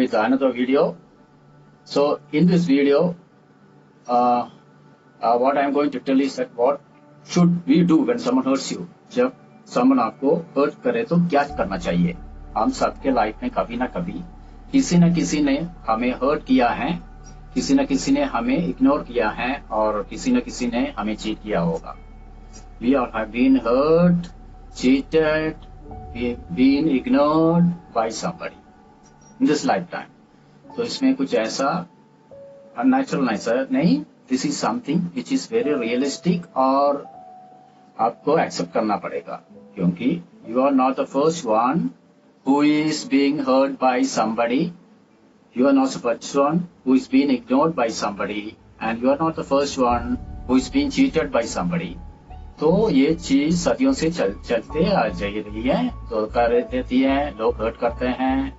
with another video. So in this video, what I am going to tell is that what should we do when someone hurts you. जब someone आपको hurt करे तो क्या करना चाहिए. हम सबके लाइफ में कभी ना कभी किसी न किसी ने हमें hurt किया है, किसी न किसी ने हमें इग्नोर किया है और किसी न किसी ने हमें चीट किया होगा. We all have been hurt, cheated, been ignored by somebody in this lifetime. तो इसमें कुछ ऐसा unnatural नहीं, this is something which is very realistic और आपको accept करना पड़ेगा क्योंकि you are not the first one who is being hurt by somebody. You are not the first one who is being ignored by somebody and you are not the first one who is being cheated by somebody. तो ये चीज सदियों से चलते आ जा रही है, तो कर देती है, लोग हर्ट करते हैं,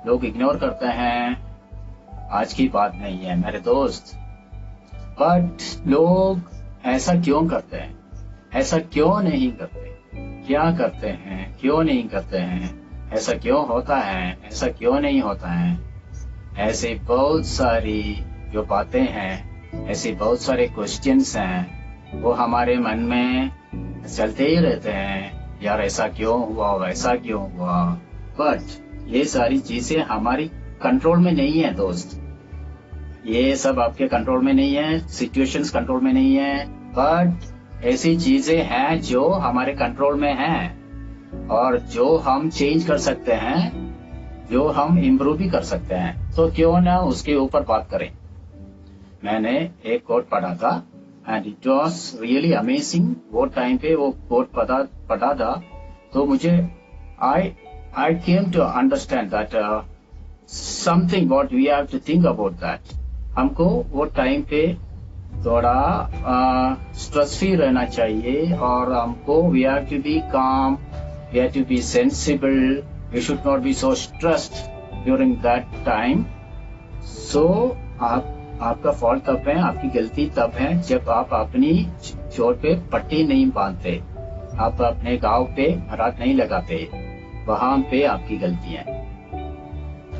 लोग इग्नोर करते हैं. आज की बात नहीं है मेरे दोस्त, बट लोग ऐसा क्यों करते हैं, ऐसा क्यों नहीं करते, क्या करते हैं, क्यों नहीं करते हैं, ऐसा क्यों होता है, ऐसा क्यों नहीं होता है. ऐसे बहुत सारी जो बातें हैं, ऐसे बहुत सारे क्वेश्चंस हैं, वो हमारे मन में चलते ही रहते हैं. यार ऐसा क्यों हुआ, वैसा क्यों हुआ. बट ये सारी चीजें हमारी कंट्रोल में नहीं है दोस्त, ये सब आपके कंट्रोल में नहीं है, सिचुएशंस कंट्रोल में नहीं है. बट ऐसी चीजें हैं जो हमारे कंट्रोल में हैं और जो हम चेंज कर सकते हैं, जो हम इम्प्रूव भी कर सकते हैं. तो क्यों ना उसके ऊपर बात करें. मैंने एक कोट पढ़ा था and it was really amazing. वो टाइम पे वो कोट पढ़ा था तो मुझे I came to understand that something what we have to think about that. हमको वो टाइम पे थोड़ा स्ट्रेस फ्री रहना चाहिए और हमको we have to be calm, we have to be sensible, we should not be so stressed during that time. So आपका fault तब है, आपकी गलती तब है जब आप अपनी चोट पे पट्टी नहीं बांधते, आप अपने घाव पे रात नहीं लगाते, वहां पे आपकी गलती है.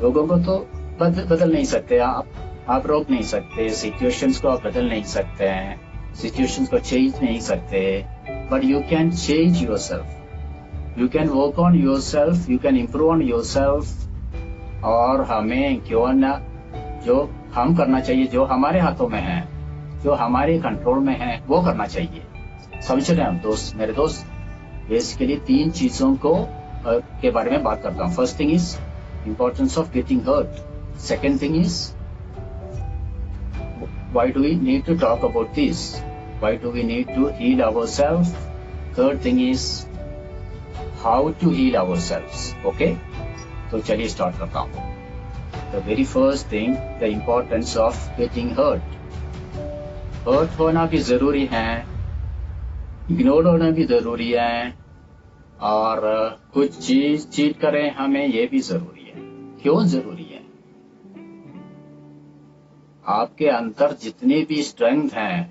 लोगों को तो बदल नहीं सकते आप रोक नहीं सकते, सिचुएशंस को आप बदल नहीं सकते हैं, सिचुएशंस को चेंज नहीं सकते. But you can change yourself, you can work on yourself, you can improve on yourself. और हमें क्यों ना जो हम करना चाहिए, जो हमारे हाथों में है, जो हमारे कंट्रोल में है, वो करना चाहिए. समझ रहे हैं दोस्त, मेरे दोस्त. बेसिकली 3 चीजों को के बारे में बात करता हूँ. First thing is importance of getting hurt. Second thing is why do we need to talk about this, why do we need to heal ourself. Third thing is how to heal ourselves. Okay, तो चलिए start करता हूँ. The very first thing, the importance of getting hurt. Hurt होना भी जरूरी है, ignore होना भी जरूरी है और कुछ चीज चीट करें हमें, ये भी जरूरी है. क्यों जरूरी है? आपके अंदर जितनी भी स्ट्रेंथ है,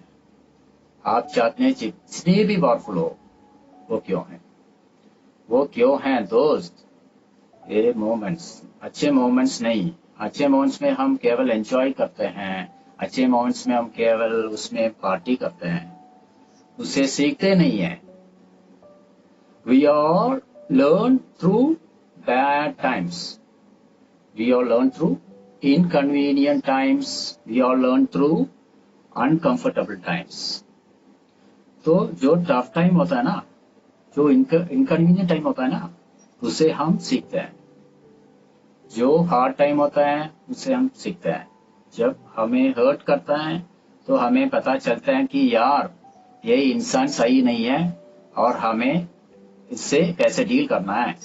आप चाहते हैं जितनी भी पावरफुल हो, वो क्यों है, वो क्यों है दोस्त? ये मोमेंट्स, अच्छे मोमेंट्स नहीं. अच्छे मोमेंट्स में हम केवल एंजॉय करते हैं, अच्छे मोमेंट्स में हम केवल उसमें पार्टी करते हैं, उसे सीखते नहीं है. We all learn through bad times, we all learn through inconvenient times, we all learn through uncomfortable times. तो जो टफ टाइम होता है ना, जो इनकन्वीनियंट टाइम होता है ना, उसे हम सीखते हैं. जो हार्ड टाइम होता है उसे हम सीखते हैं. जब हमें हर्ट करता है तो हमें पता चलता है कि यार ये इंसान सही नहीं है और हमें इससे कैसे डील करना है.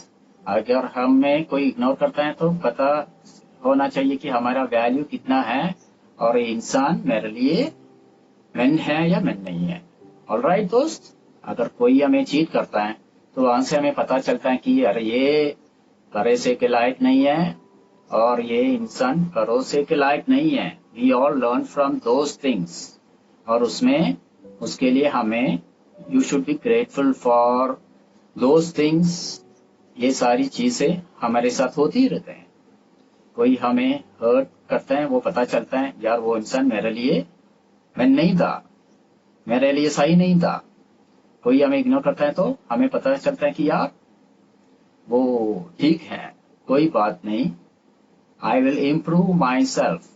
अगर हमें कोई इग्नोर करता है तो पता होना चाहिए कि हमारा वैल्यू कितना है और ये इंसान मेरे लिए मेन है या मेन नहीं है. ऑलराइट दोस्त, अगर कोई हमें चीट करता है तो वहां से हमें पता चलता है कि अरे ये भरोसे के लायक नहीं है और ये इंसान भरोसे के लायक नहीं है. We all learn from those things और उसमें उसके लिए हमें you should be grateful for those things. ये सारी चीजें हमारे साथ होती ही रहते हैं. कोई हमें हर्ट करते हैं, वो पता चलता है यार वो इंसान मेरे लिए मैं नहीं था, मेरे लिए सही नहीं था। कोई हमें इग्नोर करता है तो हमें पता चलता है कि यार वो ठीक है, कोई बात नहीं, I will improve my self.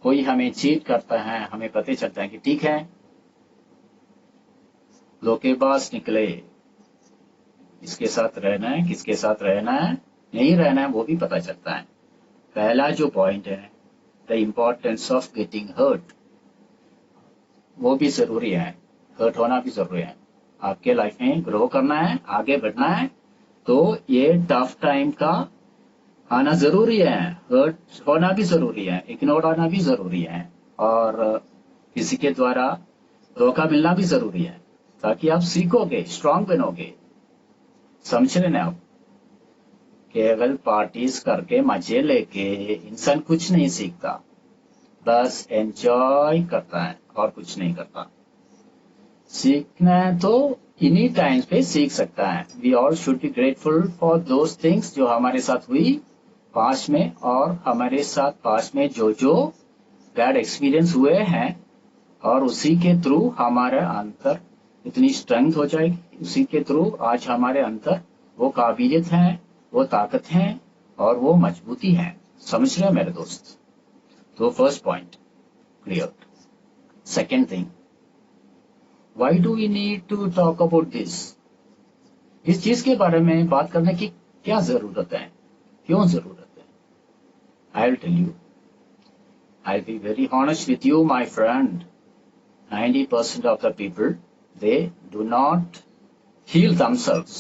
कोई हमें चीट करता है, हमें पता चलता है कि ठीक है, धोखेबाज निकले, इसके साथ रहना है, किसके साथ रहना है, नहीं रहना है, वो भी पता चलता है। पहला जो पॉइंट है, the importance of getting hurt, वो भी जरूरी है, हर्ट होना भी जरूरी है। आपके लाइफ में ग्रो करना है, आगे बढ़ना है, तो ये टफ टाइम का आना जरूरी है, हर्ट होना भी जरूरी है, इग्नोर होना भी जरूरी है, और किसी के द्वारा धोखा मिलना भी जरूरी है, ताकि आप सीखोगे, स्ट्रांग बनोगे। समझ रहे ना आप? केवल पार्टीज करके मजे लेके इंसान कुछ नहीं सीखता, बस एंजॉय करता है और कुछ नहीं करता। सीखना है तो इन्हीं टाइम्स पे सीख सकता है। We all should be grateful for those things जो हमारे साथ हुई पास्ट में, और हमारे साथ पास्ट में जो जो बैड एक्सपीरियंस हुए हैं, और उसी के थ्रू हमारे अंदर इतनी स्ट्रेंथ हो जाएगी, उसी के थ्रू आज हमारे अंदर वो काबिलियत है, वो ताकत है, और वो मजबूती है। समझ रहे हैं मेरे दोस्त? तो first point clear. Second thing, why do we need to talk about this? इस चीज के बारे में बात करने की क्या जरूरत है, क्यों जरूरत है? I will tell you, I will be very honest with you my friend. 90% of the people, they do not heal themselves.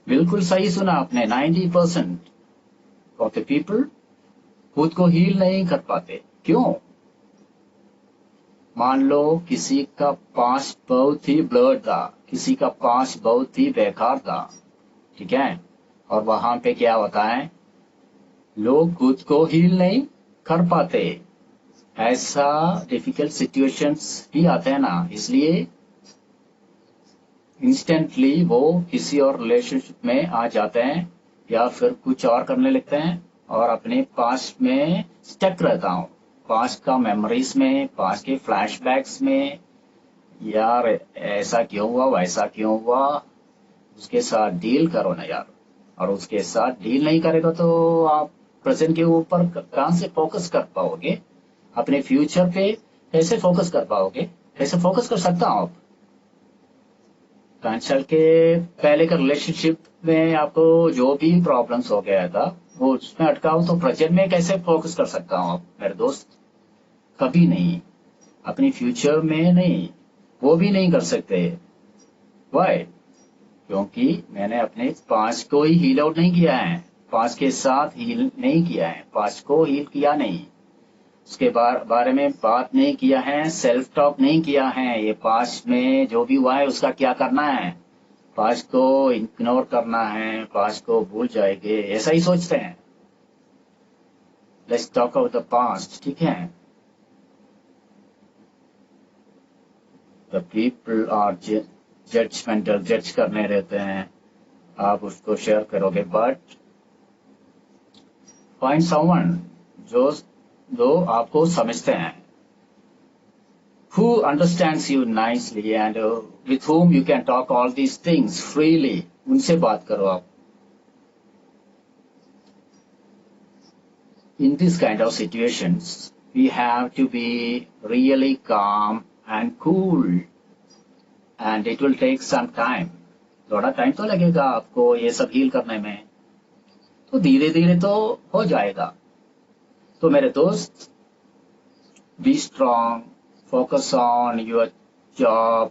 बिल्कुल सही सुना आपने, 90% of the people खुद को हील नहीं कर पाते। क्यों? मान लो किसी का पास्ट बहुत ही ब्लर्ड था, किसी का पास्ट बहुत ही बेकार था, ठीक है, और वहां पे क्या होता है, लोग खुद को हील नहीं कर पाते। ऐसा डिफिकल्ट सिचुएशंस भी आते हैं ना, इसलिए इंस्टेंटली वो किसी और रिलेशनशिप में आ जाते हैं, या फिर कुछ और करने लगते हैं, और अपने पास्ट में स्टक रहता हूँ, पास्ट का मेमोरीज में, पास्ट के फ्लैशबैक्स में, यार ऐसा क्यों हुआ, वैसा क्यों हुआ। उसके साथ डील करो ना यार, और उसके साथ डील नहीं करेगा तो आप प्रेजेंट के ऊपर कहां से फोकस कर पाओगे, अपने फ्यूचर पे कैसे फोकस कर पाओगे, कैसे फोकस कर सकता हूं आप? 5 साल के पहले का रिलेशनशिप में आपको जो भी प्रॉब्लम्स हो गया था, वो उसमें अटका हूं, तो प्रेजेंट में कैसे फोकस कर सकता हूं आप मेरे दोस्त? कभी नहीं, अपनी फ्यूचर में नहीं, वो भी नहीं कर सकते। वाई? क्योंकि मैंने अपने पास्ट को ही हील आउट नहीं किया है, पास्ट के साथ हील नहीं किया है, पास्ट को हील किया नहीं, उसके बारे में बात नहीं किया है, सेल्फ टॉक नहीं किया है। ये पास्ट में जो भी हुआ है उसका क्या करना है, पास्ट को इग्नोर करना है, पास्ट को भूल जाएंगे, ऐसा ही सोचते हैं। Let's talk about the past, ठीक है? द पीपल आर जजमेंटल, जज करने रहते हैं, आप उसको शेयर करोगे, बट फाइंड समवन जो आपको समझते हैं, who understands you nicely and with whom you can talk all these things freely. उनसे बात करो आप। In this kind of situations, we have to be really calm and cool, and it will take some time. थोड़ा time तो लगेगा आपको ये सब हील करने में, तो धीरे धीरे तो हो जाएगा। तो मेरे दोस्त, be strong, focus on your job,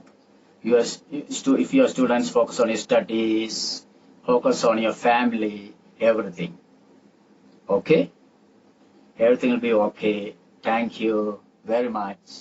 if your students, focus on your studies, focus on your family, everything. Okay? Everything will be okay. Thank you very much.